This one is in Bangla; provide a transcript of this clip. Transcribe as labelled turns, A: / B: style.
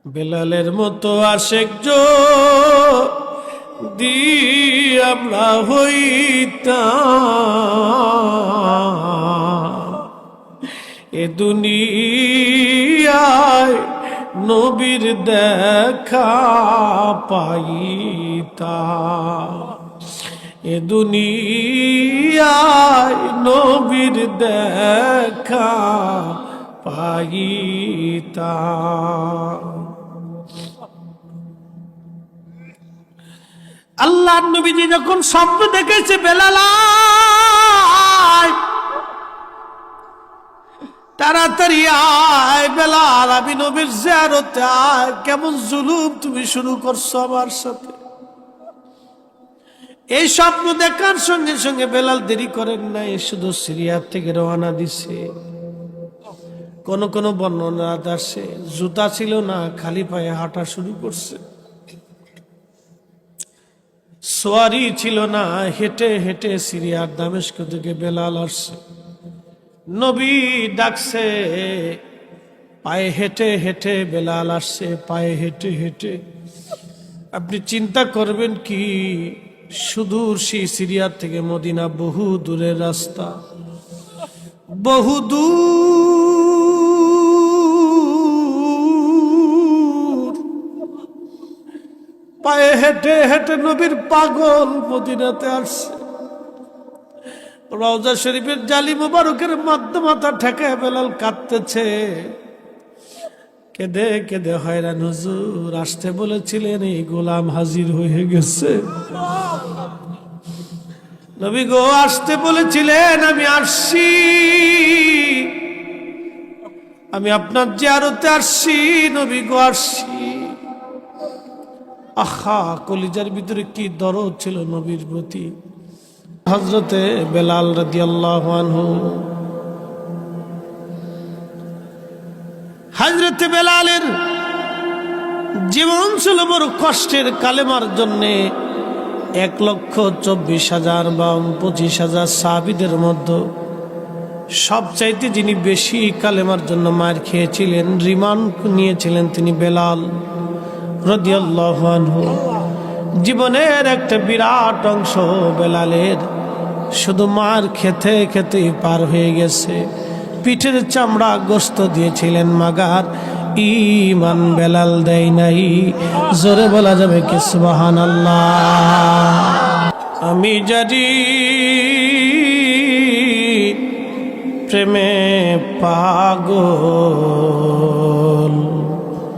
A: বেলালের মতো আশেক যদি আমরা হইতাম, এ দুনিয়ায় নবীর দেখা পাইতাম, এ দুনিয়ায় নবীর দেখা পাইতাম। আল্লাহর নবীজি যখন স্বপ্ন দেখেছে বেলাল তাড়াতাড়ি আয় বেলাল, আমি নবীর জিয়ারতে আয়, কেমন জুলুম তুমি শুরু করছো আমার সাথে। এই স্বপ্ন দেখার সঙ্গে সঙ্গে বেলাল দেরি করেন নাই, শুধু সিরিয়া থেকে রওনা দিছে। কোন কোন বর্ণনা আসে জুতা ছিল না, খালি পায়ে হাঁটা শুরু করছে। সোয়ারি ছিল না, হেঁটে হেঁটে সিরিয়ার দামেস্ক থেকে বেলাল আসছে। নবী ডাকছে, পায়ে হেঁটে হেঁটে বেলাল আসছে, পায়ে হেঁটে হেঁটে। আপনি চিন্তা করবেন কি, সুদূর সেই সিরিয়ার থেকে মদিনা বহু দূরের রাস্তা, বহু দূর। পায়ে হেঁটে হেঁটে নবীর পাগল মদিনাতে আসছে। রওজা শরীফের জালি মুবারকের মধ্যে মাথা ঠেকায় বেলাল কাঁদতেছে, কেঁদে কেঁদে হয়রান। হুজুর আসতে বলেছিলেন, এই গোলাম হাজির হয়ে গেছে। নবী গো আসতে বলেছিলেন, আমি আসছি, আমি আপনার জিয়ারতে আসছি। নবী গো আসছি। আহা, কলিজার ভিতরে কি দরদ ছিল নবীর প্রতি। হযরতে বেলাল রাদিয়াল্লাহু আনহু, হযরতে বেলালের জীবন ছিল বড় কষ্টের। কালেমার জন্য 1,24,000 বা 25,000 সাহাবীদের মধ্যে সবচাইতে যিনি বেশি কালেমার জন্য মার খেয়েছিলেন, রিমান্ড নিয়েছিলেন, তিনি বেলাল রাদিয়াল্লাহু আনহু। জীবনের একটা বিরাট অংশ বেলালের শুধু মার খেতে খেতে পার হয়ে গেছে। পিঠের চামড়া গোস্ত দিয়েছিলেন মাগার, ঈমান বেলাল দেয় নাই। জোরে বলা যাবে কি সুবহানাল্লাহ। আমি জানি প্রেমে পাগল,